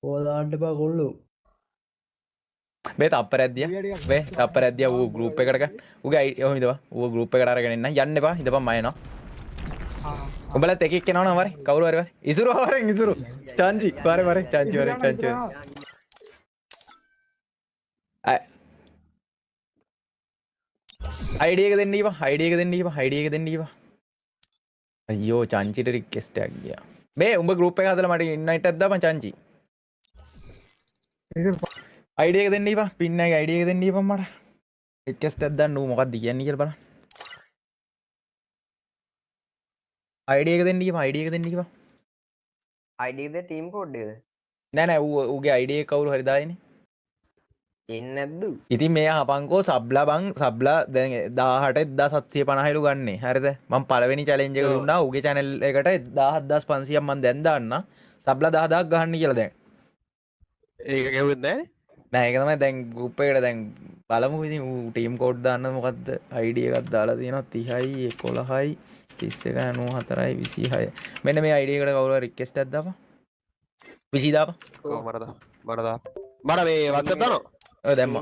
ඕදාන්න එපා කොල්ලෝ. මේ තප්පරැද්දිය මේ තප්පරැද්දිය ඌ ගෲප් එකකට ඌගේ ඔහොම ඉඳපන් ඌ ගෲප් එකට අරගෙන එන්න යන්න එපා ඉඳපන් මම එනවා උඹලත් එකෙක් එනවනම් වරේ කවුරු හරි වරේ ඉසුරු වරෙන් ඉසුරු චාන්චි වරේ චාන්චි වරේ ID එක දෙන්න ඊපා ID එක දෙන්න ඊපා ID එක දෙන්න ඊපා අයියෝ චාන්චිට රික්වෙස්ට් එකක් ගියා මේ උඹ ගෲප් එක හදලා මට ඉන්වයිට් එකක් දාපන් චාන්චි ID එක දෙන්න ඊපා පින් එකේ ID එක දෙන්න ඊපන් මට රික්වෙස්ට් එකක් දාන්න ඌ මොකක්ද කියන්නේ කියලා බලන්න ID එක දෙන්න ඊපා ID එක දෙන්න ඊපා ID එකද ටීම් කෝඩ් එකද නෑ නෑ ඌගේ ID එක කවුරු හරි දායිනේ එන්නේ නැද්ද ඉතින් මෙයා හපංකෝ සබ්ලා බං සබ්ලා දැන් 18 1750ලු ගන්නේ හරිද මම පළවෙනි චැලෙන්ජ් එක දුන්නා ඌගේ channel එකට 17500ක් මම දැන් දාන්න සබ්ලා 10000ක් ගහන්න කියලා දැන් ඒක ගෙවුවෙත් නෑනේ නෑ ඒක තමයි දැන් ගෲප් එකට දැන් බලමු ඉතින් ඌ ටීම් කෝඩ් දාන්න මොකද්ද ID එකක් දාලා තියෙනවා 30යි 11යි 31යි 94යි 26 මෙන්න මේ ID එකට කවුරු හරි රික්වෙස්ට් එකක් දාපන් 20 දාපන් ඔව් මට දා මට මේ WhatsApp දානවා ඔය දැම්මා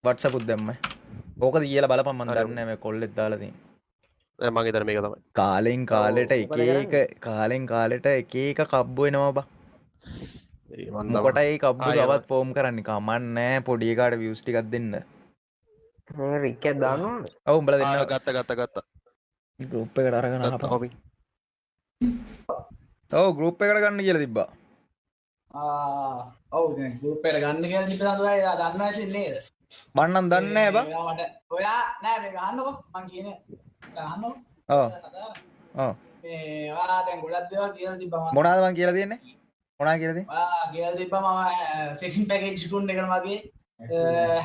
WhatsApp උත් දැම්මයි ඕකද කියලා බලපන් මම දන්නේ නැහැ මේ කොල්ලෙක් දාලා තියෙන මගේ දර මේක තමයි කාලෙන් කාලෙට කාලෙන් කාලෙට එක එක කබ්බු එනවා බා මොකටයි ඒ කබ්බු තවත් ෆෝම් කරන්නේ කමන්න නැහැ පොඩි එකාට views ටිකක් දෙන්න රික් එකක් දාන්නවද ඔව් උඹලා දෙන්න ගත්තා ගෲප් එකට අරගෙන ආපහු ඔව් ගෲප් එකට ගන්න කියලා තිබ්බා ඔව් දැන් ගෲප් එකට ගන්න කියලා තිබ්බා නේද ඔයා දන්නවා ඉතින් නේද මම නම් දන්නේ නැහැ බා මට ඔයා නෑ මේක අහන්නකෝ මං කියන්නේ අහන්නකෝ ඔව් ඔව් මේ ඔයා දැන් ගොඩක් දේවල් කියලා තිබ්බා මොනවද මං කියලා තියෙන්නේ මොනවද කියලා තියෙන්නේ ඔයා කියලා තිබ්බා මම සෙටින් පැකේජ් එකකුන් එකන වගේ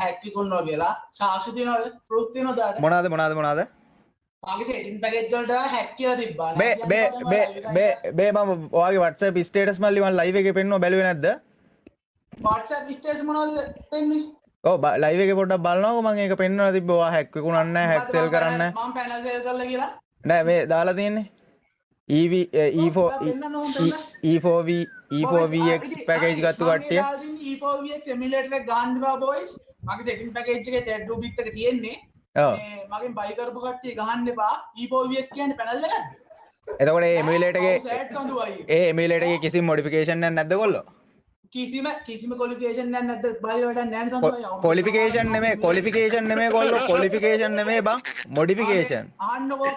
හැක් එකකුන්නවා කියලා සාක්ෂි තියනවද ප්‍රූෆ් තියනවද ඔයාලට මොනවද මගේ සෙටින් පැකේජ් වලට හැක් කියලා තිබ්බා බේ මම ඔයාගේ WhatsApp ස්ටේටස් මල්ලි මම ලයිව් එකේ පෙන්නුවා බැලුවේ නැද්ද WhatsApp ස්ටේටස් මොනවද පෙන්නේ ඔව් ලයිව් එකේ පොඩ්ඩක් බලනකො මම ඒක පෙන්වලා තිබ්බා ඔයා හැක් විකුණන්නේ නැහැ හැක් සෙල් කරන්නේ නැහැ මම පැනල් සෙල් කරලා කියලා නෑ මේ දාලා තියෙන්නේ E4VX පැකේජ් ගත්ත කට්ටිය E4VX එමියුලේටර් එක ගන්න බා බොයිස් මගේ සෙටින් පැකේජ් එකේ Thread bit එක තියෙන්නේ මේ මගෙන් බයි කරපු කට්ටිය ගහන්න එපා E4VX කියන්නේ පැනල් එකක්ද එතකොට ඒ එමියුලේටර් එකේ කිසිම මොඩිෆිකේෂන් එකක් නැද්ද කොල්ලෝ කිසිම ක්වොලිෆිකේෂන් එකක් නැද්ද බයි වැඩක් නැහැ නේ සම්බයි ක්වොලිෆිකේෂන් නෙමෙයි කොල්ලෝ ක්වොලිෆිකේෂන් නෙමෙයි බං මොඩිෆිකේෂන් අහන්නකෝ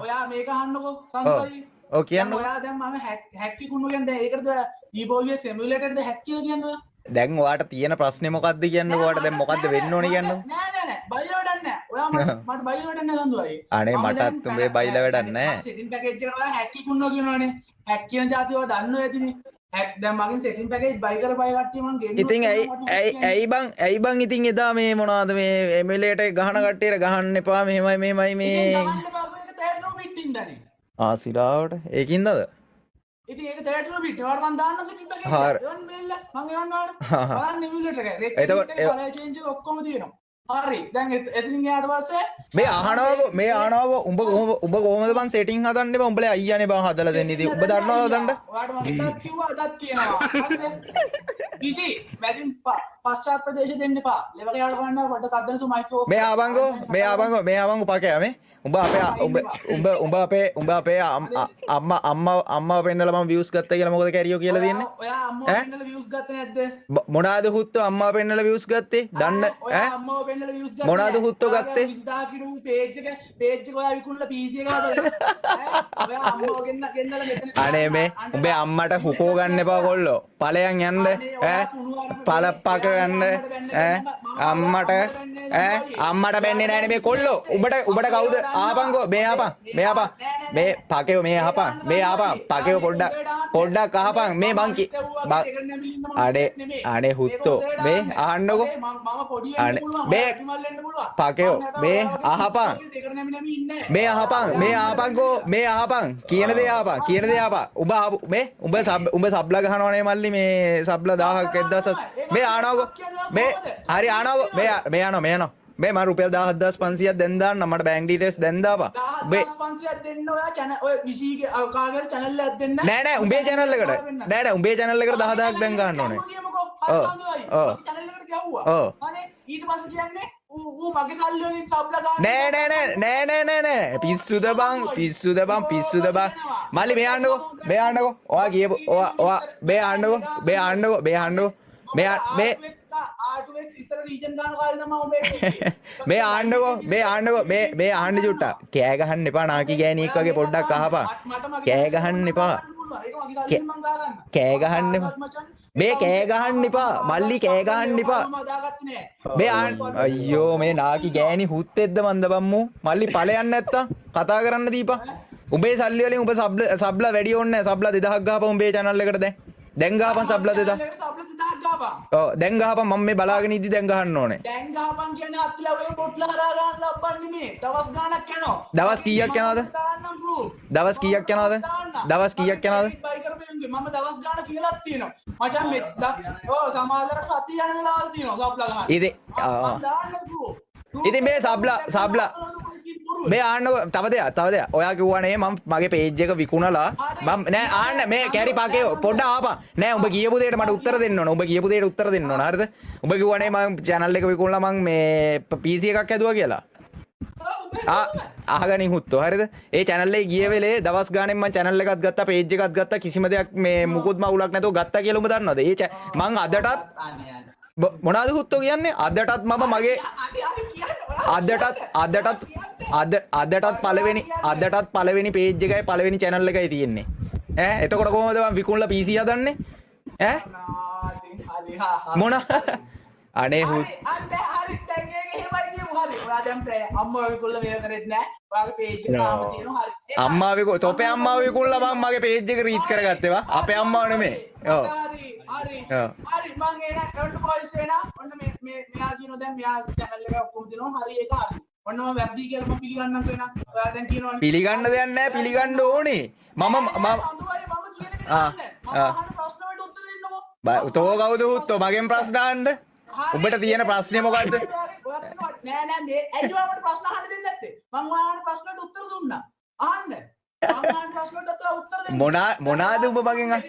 ඔයා මේක අහන්නකෝ සම්බයි ඔව් කියන්න ඔයා දැන් මම හැක් කිකුණු කියන්නේ දැන් ඒකටද E4VX එමියුලේටර්ද හැක් කියලා කියන්නේ දැන් ඔයාට තියෙන ප්‍රශ්නේ මොකද්ද කියන්නේ ඔයාට දැන් මොකද්ද වෙන්න ඕනේ කියන්නේ නෑ බයිල වැඩක් නෑ ඔයා මට බයිල වැඩක් නෑ සම්දුවයි අනේ මටත් උඹේ බයිල වැඩක් නෑ සෙටින් පැකේජ් එකට ඔයා හැක් කිකුණනවා කියනවනේ හැක් කියන જાතිය ඔයා දන්නව ඇතිනේ හැක් දැන් මගෙන් සෙටින් පැකේජ් බයි කරපයි කට්ටිය මං ගෙන්නුවා ඉතින් ඇයි බං ඉතින් එදා මේ මොනවද මේ එමියුලේටර් ගහන කට්ටියට ගහන්න එපා මෙහෙමයි මේ ගහන්න එපා ඒක තෑඩ් රූපිට් ඉඳනේ සිරාවට ඒකින්දද ඉතින් ඒක තෑඩ් රූපිට් ඔයාලට මං දාන්න සෙටින් පැකේජ් එක එවන් මේල්ල මං එවන්න ඔයාලට බලන්න එමියුලේටර් එක එතකොට කලර් චේන්ජ් එක ඔක්කොම තියෙනවා හරි දැන් එතනින් යාට පස්සේ මේ අහනවා උඹ කොහොමද බං සෙටින් හදන්නේ බං උඹලා අයියානේ බං හදලා දෙන්නේ ඉතින් උඹ දන්නවද හදන්න ඔයාලට මම ටක් කිව්වා අදත් කියනවා හරිද කිසි මැදින් පශ්චාත් ප්‍රදේශ දෙන්න එපා ලෙවක යාට ගන්න වට සද්දන තු මයික් ඕෆ් මේ ආවංගෝ පකෑ මේ උඹ අපේ අම්මා පෙන්නලා මම views ගත්තා කියලා මොකද කැරියෝ කියලා තියෙන්නේ ඔයා අම්මා පෙන්නලා views ගත්තේ නැද්ද මොනවාද හුත්තෝ අම්මා පෙන්නලා views ගත්තේ දන්න ඔයා අම්මාව පෙන්නලා views ගත්තා මොනවාද හුත්තෝ ගත්තේ 20000 කිලෝ page එක ඔයා විකුණලා PC එක හදලා ඔයා අම්මාව ගෙන්නලා මෙතන අනේ මේ උඹේ අම්මට හුකෝ ගන්න එපා කොල්ලෝ ඵලයන් යන්න පළප්පක යන්න අම්මට බැන්නේ නැහැනේ මේ කොල්ලෝ උඹට කවුද ආපංගෝ මේ පකේව මේ ආපන් පකේව පොඩ්ඩක් අහපන් මේ මං අනේ හුත්තෝ මේ අහන්නකෝ මේ පකේව මේ අහපන් මේ ආපන් කියන දේ ආපන් උඹ සබ්ලා ගහනවනේ මල්ලි මේ සබ්ලා 1000ක් 1000ක් මේ ආනවකෝ මේ හරි ආනවකෝ මේ යනවා මේ මම රුපියල් 17500ක් දැන් දාන්න මට බැංක් ඩීටේල්ස් දැන් දාපන්. උඹේ 1500ක් දෙන්න ඔයා channel ඔය විසීගේ කාගේ channel එකක් දෙන්න. නෑ උඹේ channel එකට. නෑ උඹේ channel එකට 10000ක් දැන් ගන්න ඕනේ. channel එකට ගැව්වා. හරි ඊට පස්සේ කියන්නේ ඌ මගේ සල්ලි වලින් සබ් ලගා නෑ පිස්සුද බං මල්ලි මේ ආන්නකෝ ඔයා කියපු ඔයා මේ ආන්නකෝ R2X ඉස්සර රීජන් ගන්න කාලේ තමයි උඹේ මේ ආන්නකෝ මේ ආන්න චුට්ටා කෑ ගහන්න එපා නාකි ගෑණියෙක් වගේ පොඩ්ඩක් අහපන් කෑ ගහන්න එපා කෑ ගහන්න එපා මේ කෑ ගහන්න එපා මල්ලි කෑ ගහන්න එපා මේ අයියෝ මේ නාකි ගෑණි හුත්තෙද්ද මන්ද බම්මු මල්ලි ඵලයන් නැත්තම් කතා කරන්න දීපන් උඹේ සල්ලි වලින් උඹ සබ්ලා වැඩි ඕනේ නැහැ සබ්ලා 2000ක් ගහපන් උඹේ channel එකට දැන් ගහපන් සබ්ලා 2000 ඔව් දැන් ගහපන් මම මේ බලාගෙන ඉද්දි දැන් ගහන්න ඕනේ දැන් ගහපන් කියන්නේ අත්ලා ඔය පොට්ලා හරහා ගන්න ලබන්නේ මේ දවස් ගාණක් යනවා දවස් කීයක් යනවද දවස් කීයක් යනවද බයි කරපෙන්නේ මම දවස් ගාණ කියලාත් තියෙනවා මචං මේ ඔව් සමාජලට සතිය යන වෙලාවල් තියෙනවා සබ්ලා ගහන්න ඉතින් මේ සබ්ලා මේ ආන්නකෝ තව දෙයක් ඔයා කිව්වනේ මම මගේ පේජ් එක විකුණලා මම නෑ ආන්න මේ කැරි පාකේ පොඩ්ඩක් ආපන් නෑ උඹ කියපු දෙයට මට උත්තර දෙන්න ඕන උඹ කියපු දෙයට උත්තර දෙන්න ඕන හරිද උඹ කිව්වනේ මම channel එක විකුණලා මම මේ PC එකක් හැදුවා කියලා අහගනින් හුත්තෝ හරිද ඒ channel එකේ ගිය වෙලේ දවස් ගානෙන් මම channel එකක් ගත්තා page එකක් ගත්තා කිසිම දෙයක් මේ මුකුත් මවුලක් නැතුව ගත්තා කියලා උඹ දන්නවද ඒ මං අදටත් මොනවද හුත්තෝ කියන්නේ අදටත් මම මගේ අදටත් පළවෙනි page එකයි පළවෙනි channel එකයි තියෙන්නේ ඈ එතකොට කොහොමද මම විකුණලා PC හදන්නේ ඈ මොන අනේ හරි දැන් ඒක එහෙමයි කියමු හරි ඔයා දැන් අම්මා විකුණලා මේක කරෙත් නෑ ඔයාගේ page එක තාම තියෙනවා හරි අම්මා විකුණ තොපේ අම්මා විකුණලා මම මගේ page එක රීච් කරගත්තේ වා අපේ අම්මා නෙමෙයි ඔව් හරි මං එන කවුන්ට් පොලිස් වෙනා ඔන්න මේ මෙයා කියනවා දැන් මෙයා channel එක ඔක්කොම දෙනවා හරි ඒක හරි ඔන්න මම වැරදි කියලා මම පිළිගන්නත් වෙනා ඔයා දැන් කියනවා පිළිගන්න දෙයක් නැහැ පිළිගන්න ඕනේ මම ප්‍රශ්න වලට උත්තර දෙන්නකෝ තෝ කවුද උත්තෝ මගෙන් ප්‍රශ්න අහන්න උඹට තියෙන ප්‍රශ්නේ මොකද්ද නෑ මේ ඇයිවා මට ප්‍රශ්න අහන්න දෙන්නේ නැත්තේ මම ඔයාලට ප්‍රශ්නට උත්තර දුන්නා අහන්න මම ඔයාලට ප්‍රශ්නට උත්තර දෙන්න මොනාද උඹ මගෙන් නෑ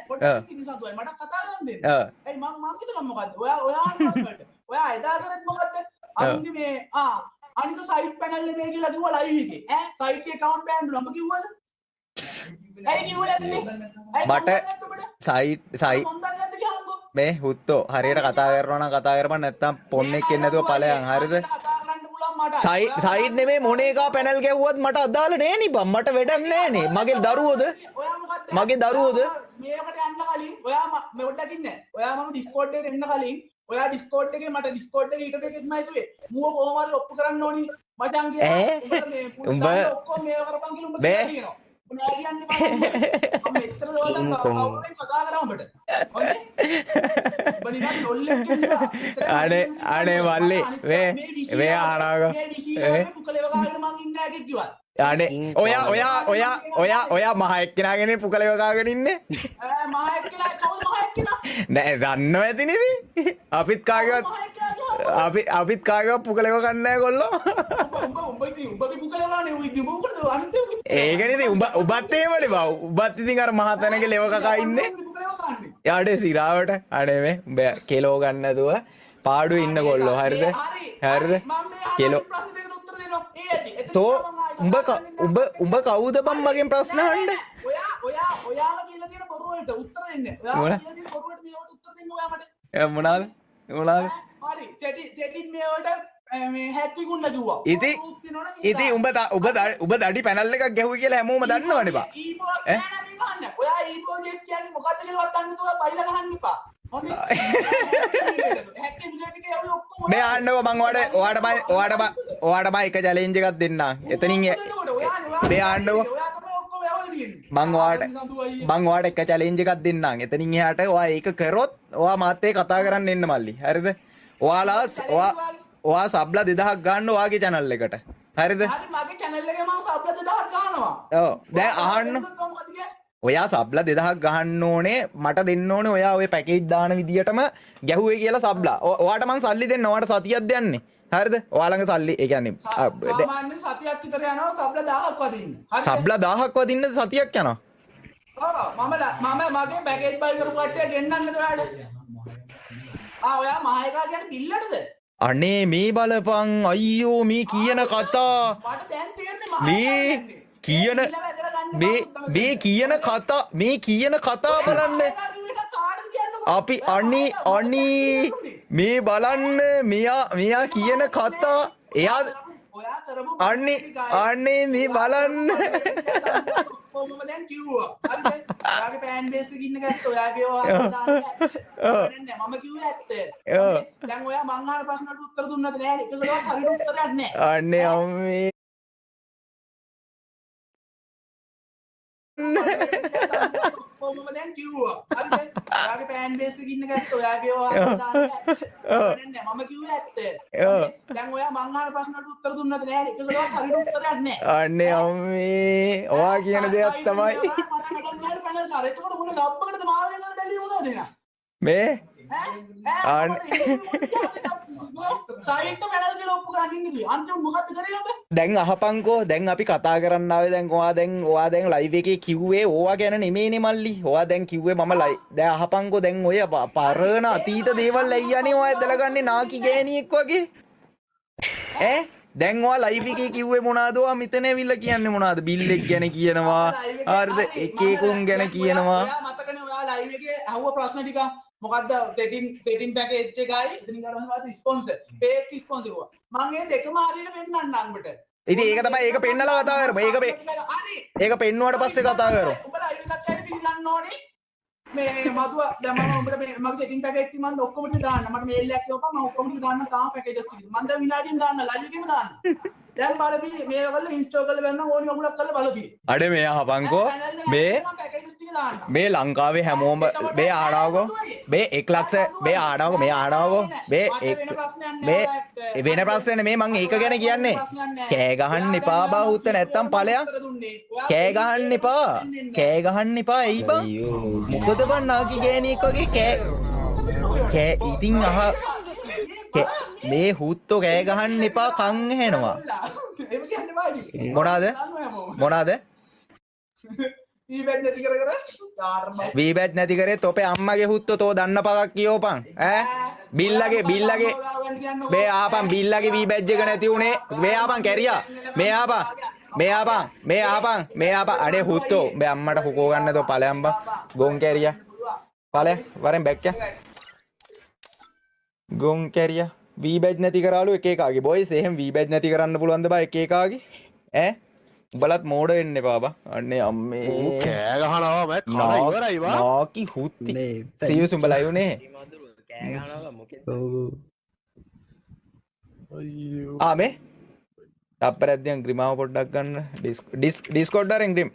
පොඩ්ඩක් සිනිසතුයි මට කතා කරන්න දෙන්න එයි මම කිව්වා මොකද්ද ඔයා ප්‍රශ්නට ඔයා එදා කරත් මොකද්ද අනිත් මේ අනිත් සයිට් පැනල් එකේ කියලා කිව්වා ලයිව් එකේ ඈ සයිට් එකේ account බෑන්ඩ් නම කිව්වද ඇයි කිව්වේ නැත්තේ මට සයිට් මේ හුත්තෝ හරියට කතා කරනවා නම් කතා කරපන් නැත්තම් පොන්නෙක් එන්නේ නැතුව ඵලයන් හරියද සයිඩ් නෙමේ මොන එකා පැනල් ගැව්වත් මට අදාළ නෑ නේ බම් මට වැඩක් නෑ නේ මගේ දරුවෝද මේකට යන්න කලින් ඔයා මේ පොඩ්ඩක් ඉන්න ඔයා මම ඩිස්කෝඩ් එකට එන්න කලින් ඔයා ඩිස්කෝඩ් එකේ මට ඩිස්කෝඩ් එකේ ඊට එකෙත් මම කිව්වේ මූව කොහොම හරි ඔප්පු කරන්න ඕනි මචං කියලා උඹ ඔක්කොම මේව කරපන් කියලා උඹ කියනවා නෑ කියන්නේ මම මෙච්චර දවසක් කවුරුන් කතා කරා උඹට ඔබ නිකන් ලොල්ලෙක් කියනවා අනේ මල්ලි වේ ආනාග පුකලේව ගාගෙන මං ඉන්නේ නැහැ කිව්වා අනේ ඔයා මහ එක්කෙනාගෙන පුකලේව ගාගෙන ඉන්නේ මහ එක්කෙනා කවුද මහ එක්කෙනා නෑ දන්නව ඇති නේද අපිත් කාගේවත් පුකලේව ගන්න නැහැ කොල්ලෝ උඹගේ පුකලේව ගානේ උයි මොකටද අනිත් ඒකනේ ඉතින් උඹත් එහෙමනේ බා උඹත් ඉතින් අර මහ තැනක ලෙව කකා ඉන්නේ යාඩේ සිරාවට අනේ මේ උඹ කෙලෝ ගන්න නැතුව පාඩුවේ ඉන්න කොල්ලෝ හරිද කෙලෝ තෝ උඹ කවුද බම් මගෙන් ප්‍රශ්න අහන්න ඔයාම කියලා තියෙන බොරු වලට උත්තර දෙන්න ඔයාම කියලා තියෙන බොරු වලට මේවට උත්තර දෙන්න ඔයා මට මොනවාද හරි සෙටින් මේවට මේ හැක් විකුණලා කිව්වා ඉතින් උඹ දඩි පැනල් එකක් ගැහුවා කියලා හැමෝම දන්නවනේ බා ඔයා ඊබෝ ජෙස් කියන්නේ මොකද්ද කියලාවත් දන්නේ නැතුව බයිලා ගහන්න එපා හොඳයි හැක් විකුණලා කියලා ඔක්කොම මේ ආන්නව මං ඔයාට එක චැලෙන්ජ් එකක් දෙන්නම් එතනින් මේ ආන්නව මං ඔයාට එක චැලෙන්ජ් එකක් දෙන්නම් එතනින් එහාට ඔයා ඒක කරොත් ඔයා මාත් එක්ක කතා කරන්න එන්න මල්ලි හරිද ඔයා සබ්ලා 2000ක් ගන්න ඔයාගේ channel එකට හරිද හරි මගේ channel එකේ මම සබ්ලා 2000ක් ගන්නවා ඔව් දැන් අහන්න ඔයා සබ්ලා 2000ක් ගහන්න ඕනේ මට දෙන්න ඕනේ ඔයා ඔය පැකේජ් දාන විදියටම ගැහුවේ කියලා සබ්ලා. ඔයාට මං සල්ලි දෙන්න. ඔයාට සතියක් දෙන්නේ. හරිද? ඔයා ළඟ සල්ලි ඒ කියන්නේ සාමාන්‍ය සතියක් විතර යනවා සබ්ලා 1000ක් වදින්න. හරිද? සබ්ලා 1000ක් වදින්න සතියක් යනවා. මම මගේ පැකේජ් බයි කරපු කට්ටිය ගෙන්නන්නද ඔයාලට? ඔයා මහේකා කියන්නේ බිල්ලටද? අනේ මේ බලපන් අයියෝ මේ කියන කතා මට දැන් තේරෙන්නේ මේ කියන මේ කියන කතා බලන්න අපි අනේ මේ බලන්න මෙයා කියන කතා එයා අනේ මේ බලන්න කොහොමද දැන් කිව්වා හරිද ඔයාගේ ෆෑන් බේස් එකේ ඉන්න ගැත්ත ඔයාගේ ඔයා දාන්නේ ඇත්ත මම කිව්වේ ඇත්ත දැන් ඔයා මං අහන ප්‍රශ්නට උත්තර දුන්නද නෑ එකකටවත් හරියට උත්තරයක් නෑ අනේ අම්මේ කොහොමද දැන් කිව්වා හරිද ඔයාගේ ෆෑන් බේස් එකේ ඉන්න ගැත්ත ඔයාගේ ඔයා දාන්නේ ඇත්ත මම කිව්වේ ඇත්ත දැන් ඔයා මං අහන ප්‍රශ්නට උත්තර දුන්නද නෑ එකකටවත් හරියට උත්තරයක් නෑ අනේ අම්මේ ඔයා කියන දෙයක් තමයි මේ දැන් අහපන්කෝ දැන් අපි කතා කරන්න ආවේ දැන් ඔයා දැන් ලයිව් එකේ කිව්වේ ඕවා ගැන නෙමෙයිනේ මල්ලි. ඔයා දැන් කිව්වේ මම දැන් අහපන්කෝ දැන් ඔය පරණ අතීත දේවල් ඇයියනේ ඔයා දලගන්නේ නාකි ගෑණියෙක් වගේ. ඈ දැන් ඔයා ලයිව් එකේ කිව්වේ මොනවාද? ඔයා මෙතන ඇවිල්ලා කියන්නේ මොනවාද? බිල් එක ගැන කියනවා. හරිද? එක එකුන් ගැන කියනවා. ඔයා මතකනේ ඔයා ලයිව් එකේ අහුව ප්‍රශ්න ටික මොකද්ද සෙටින් පැකේජ් එකයි ඉතින් ඊට පස්සේ ස්පොන්සර් පේක් ස්පොන්සර් වුණා. මම මේ දෙකම හරියට පෙන්නන්නම් ඔබට. ඉතින් ඒක තමයි ඒක පෙන්නලා කතා කරමු. ඒක පෙන්නුවාට පස්සේ කතා කරමු. ඔබ ලයිව් එකක් ඇවිත් පිළිගන්න ඕනේ. මේ මදුව දැන් මම ඔබට මගේ සෙටින් පැකේජ් ටික මම ඔක්කොම ටික දාන්න. මට මේල් එකක් කියවපන් මම ඔක්කොම ටික දාන්න තාම පැකේජස් ටික. මම දැන් විනාඩියෙන් දාන්න ලයිව් එකේම දාන්න. දැන් බලපි මේවල ඉන්ස්ටෝල් කරලා බලන්න ඕනි ඔගොල්ලෝ කරලා බලපි. අඩේ මේ අහපන්කෝ මේ ලංකාවේ හැමෝම මේ ආඩාවකෝ මේ 1 ලක්ෂ මේ ආඩාවකෝ මේ වෙන ප්‍රශ්නනේ මේ මං ඒක ගැන කියන්නේ කෑ ගහන්න එපා බා උත්ත නැත්තම් ඵලයක් කෑ ගහන්න එපා එයි බං මොකද බං නාකි ගෑණියෙක් වගේ කෑ ඉතින් මේ හුත්තෝ කෑ ගහන්න එපා කන් ඇහෙනවා මොනාද වීබැට් නැති කරේ තොපේ අම්මගේ හුත්තෝ තෝ දන්න පගක් කියෝපන් ඈ බිල්ලගේ මේ ආපන් බිල්ලගේ වීබැට් එක නැති උනේ මේ ආපන් කැරියා මේ ආපන් අඩේ හුත්තෝ මේ අම්මට හුකෝ ගන්න තෝ ඵලයන් බං ගොන් කැරියා ඵලය වරෙන් බැක්කා ගොන් කැරියා වීබැට් නැති කරාලු එක එකාගේ බොයිස් එහෙම වීබැට් නැති කරන්න පුළුවන්ද බා එක එකාගේ ඈ උඹලත් මෝඩ වෙන්න එපා බා අනේ අම්මේ කෑ ගහනවා මම කන ඉවරයි වා නාකි හුත්ති සියුස් උඹලා යුනේ කෑ ගහනවා මොකෙද අයියෝ මේ තප්පරැද්දියන් ග්‍රිමාව පොඩ්ඩක් ගන්න ඩිස්කෝඩ් වලින් ග්‍රිම්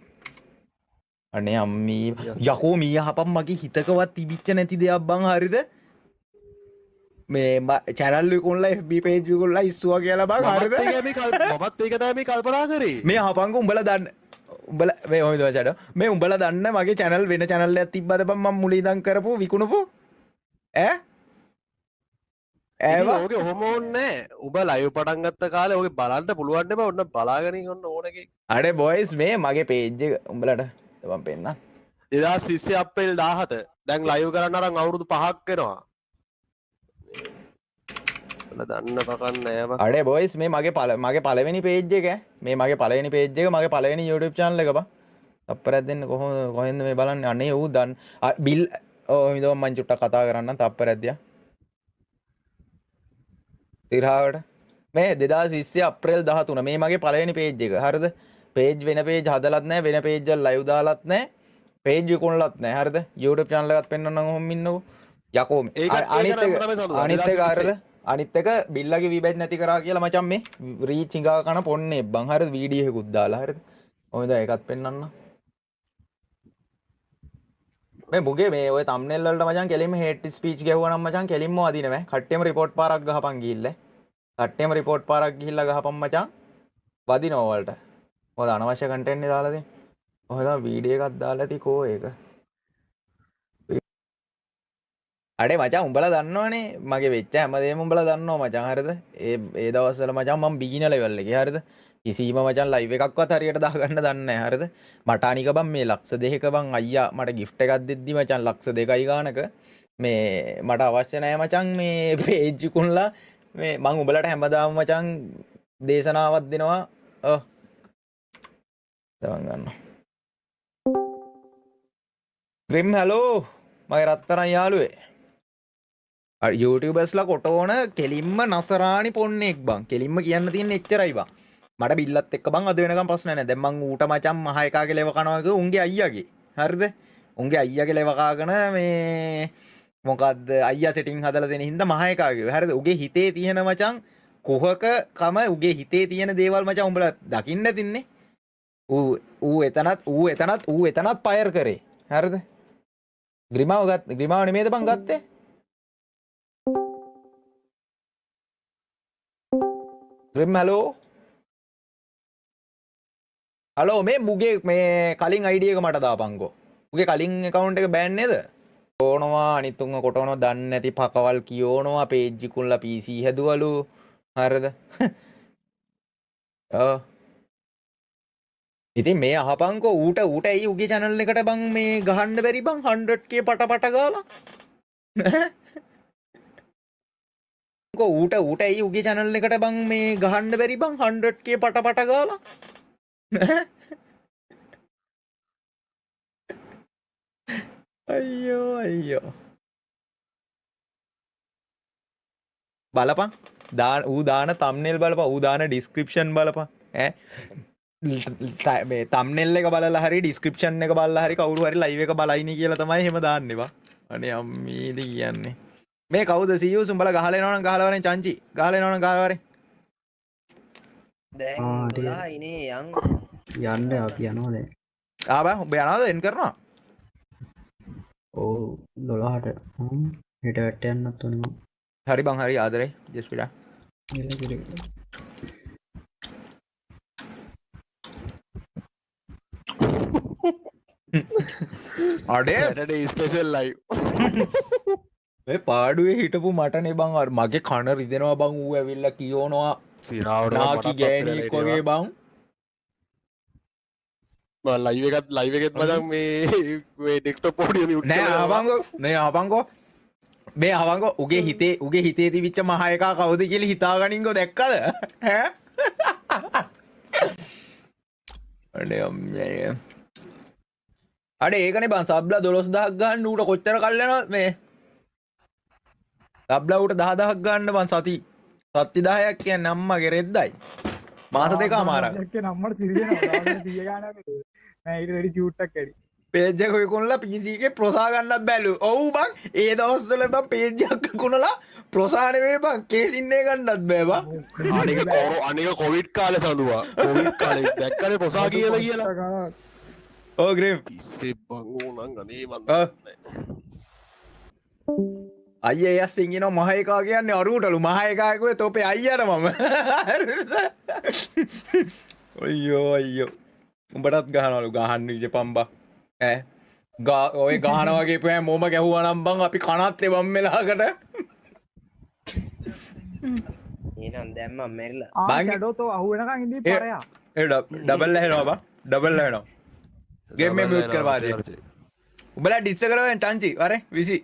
අනේ අම්මී යකෝ මීහපම් මගේ හිතකවත් තිබිච්ච නැති දෙයක් බං හරිද මේ චැනල් එකකුල්ලා FB page එකකුල්ලා ඉස්සුවා කියලා බං හරිද මමත් ඒක තමයි කල්පනා කරේ මේ අහපන්කෝ උඹලා දන්න උඹලා මේ ඔය දවසට මේ උඹලා දන්න මගේ channel වෙන channel එකක් තිබ්බද බං මම මුලින් ඉඳන් කරපු විකුණපු ඕකේ ඔහොම ඕනේ උඹ ලයිව් පටන් ගත්ත කාලේ ඕකේ බලන්න පුළුවන් නේ බං ඔන්න බලාගෙන ඉන්න ඕන එකේ අඩේ බොයිස් මේ මගේ page එක උඹලට මම පෙන්නන්න 2020 අප්‍රේල් 17 දැන් ලයිව් කරන්න අරන් අවුරුදු 5ක් වෙනවා දන්න පකන්න නෑ අඩේ බොයිස් මේ මගේ පළවෙනි පේජ් එක මේ මගේ පළවෙනි පේජ් එක මගේ පළවෙනි YouTube channel එක බං තප්පරයක් දෙන්න කොහෙන්ද මේ බලන්නේ අනේ ඌ දන්න බිල් හිතව මං චුට්ටක් කතා කරන්නම් තප්පරයක් දියා තිරාවට මේ 2020 අප්‍රේල් 13 මේ මගේ පළවෙනි පේජ් එක හරිද පේජ් වෙන පේජ් හදලත් නැහැ වෙන පේජ් වල ලයිව් දාලත් නැහැ පේජ් විකුණලත් නැහැ හරිද YouTube channel එකත් පෙන්වන්නම් ඔහොම ඉන්නකෝ යකෝ අනිත් එක හරිද අනිත් එක බිල්ලගේ වීබැට් නැති කරා කියලා මචං මේ රීච් හිඟා කන පොන්නේ බං හරිද වීඩියෝ එකකුත් දාලා හරිද ඔයද ඒකත් පෙන්වන්න මේ මුගේ මේ ඔය thumbnail වලට මචං කෙලින්ම hate speech ගැහුවා නම් මචං කෙලින්ම වදින මේ කට්ටියම report පාරක් ගහපන් ගිහිල්ලා කට්ටියම report පාරක් ගිහිල්ලා ගහපන් මචං වදිනවා වලට මොකද අනවශ්‍ය content නේ දාලා තියෙන්නේ ඔහලා වීඩියෝ එකක් දාලා ඇති කෝ ඒක. අඩේ මචං උඹලා දන්නවනේ මගේ වෙච්ච හැමදේම උඹලා දන්නවා මචං හරිද? ඒ දවස්වල මචං මම බිගිනර් ලෙවල් එකේ හරිද? කිසිම මචං ලයිව් එකක්වත් හරියට දාගන්න දන්නේ නැහැ හරිද? මට අනික බං මේ ලක්ෂ දෙකක බං අයියා මට ගිෆ්ට් එකක් දෙද්දි මචං ලක්ෂ 2යි ගානක මේ මට අවශ්‍ය නැහැ මචං මේ පේජ් කුණලා මේ මං උඹලට හැමදාම මචං දේශනාවක් දෙනවා. ඔව්. දවන් ගන්නවා. ග්‍රිම් හලෝ මගේ රත්තරන් යාළුවේ. YouTubers ලා කොටෝන කෙලින්ම නසරාණි පොන්නෙක් බං. කෙලින්ම කියන්න තියෙන එච්චරයි බං. මට බිල්ලත් එක්ක බං අද වෙනකම් ප්‍රශ්න නැහැ. දැන් මං ඌට මචං මහ එකාගේ ලෙව කනවා කිව්ව උන්ගේ අයියාගේ. හරිද? උන්ගේ අයියාගේ ලෙව කාගෙන මේ මොකද්ද අයියා සෙටින් හදලා දෙන හින්දා මහ එකාගේ. හරිද? උගේ හිතේ තියෙන මචං කොහක කම උගේ හිතේ තියෙන දේවල් මචං උඹලා දකින්න තින්නේ. ඌ එතනත් පයර් කරේ. හරිද? ග්‍රිමාව නෙමේද බං ගත්තේ? ග්‍රිම් හලෝ මේ මුගේ මේ කලින් අයිඩිය එක මට දාපන්කෝ. මුගේ කලින් account එක බෑන් නේද? ඕනවා අනිත් උන්ව කොටවනවා දන්නේ නැති පකවල් කියෝනවා page කුල්ලා PC හැදුවලු. හරිද? ඔව්. ඉතින් මේ අහපන්කෝ ඌට ඇයි උගේ channel එකට බං මේ ගහන්න බැරි බං 100k පට ගාලා? ඌට ඇයි උගේ channel එකට බං මේ ගහන්න බැරි බං 100k පට ගාලා? අයියෝ බලපන් ඌ දාන thumbnail බලපන් ඌ දාන description බලපන් ඈ මේ thumbnail එක බලලා හරි description එක බලලා හරි කවුරු හරි live එක බලයිනි කියලා තමයි එහෙම දාන්නේ බා අනේ අම්මීලි කියන්නේ මේ කවුද සීයුස් උඹලා ගහලා එනවනම් ගහලා වරෙන් චංචි ගහලා එනවනම් ගහලා වරෙන් දැන් ඉනේ යන්න අපි යනවා දැන් ආ බා ඔබ යනවද එන් කරනවා ඔව් 12ට හෙට වැට යන්නත් ඕනේ හරි බං හරි ආදරේ ජස් පිටා අඩේ Saturday special live මේ පාඩුවේ හිටපු මටනේ බං අර මගේ කන රිදෙනවා බං ඌ ඇවිල්ලා කියෝනවා සිරාවට නාකි ගෑණියෙක් වගේ බං මම live එකෙත් මචං මේ desktop audio mute නෑ ආවංගෝ මේ ආවංගෝ උගේ හිතේ තිබිච්ච මහ එකා කවුද කියලා හිතාගනින්කෝ දැක්කද ඈ අනේ අම්මේ අඩේ ඒකනේ බං සබ්ලා 12000ක් ගන්න ඌට කොච්චර කල් යනවද මේ සබ්ලා ඌට 10000ක් ගන්න බං සති 10ක් කියන්නේ අම්මගේ රෙද්දයි මාස දෙකමාරක් එක්කේ නම්මට තිරියනවා 100 ගානක් නෑ ඊට වැඩි චූට් එකක් ඇඩි පේජ් එක විකුණලා PC එකේ ප්‍රොසා ගන්නත් බැලු. ඔව් බං ඒ දවස්වල බං පේජ් එක විකුණලා ප්‍රොසා නෙවෙයි බං කේසින් එක ගන්නත් බෑ බං. අනික කොවිඩ් කාලේ සඳුවා. කොවිඩ් කාලේ දැක්කනේ ප්‍රොසා කියලා. ඔව් ග්‍රීම්. ඉස්සේ බං ඕනං අනේ මන්. අයියා යස්සින් කියනවා මහ එකා කියන්නේ අරුවටලු මහ එකා කිව්වේ තෝපේ අයියාට මම. අයියෝ. උඹටත් ගහනවලු ගහන්න විජපම් බා. ඔය ගාන වගේ පෑ මොම ගැහුවා නම් බං අපි කනත් එබම් වෙලාකට එහෙනම් දැන් මම මැරිලා බං ෂැඩෝ තෝ අහුවෙනකන් ඉඳී පරයා ඒ ඩබල් ඇහෙනවා බං ඩබල් ඇහෙනවා ගේම් මේ මියුට් කරවා දෙන්න උඹලා ඩිස් කරවෙන් චංචි වරේ විසි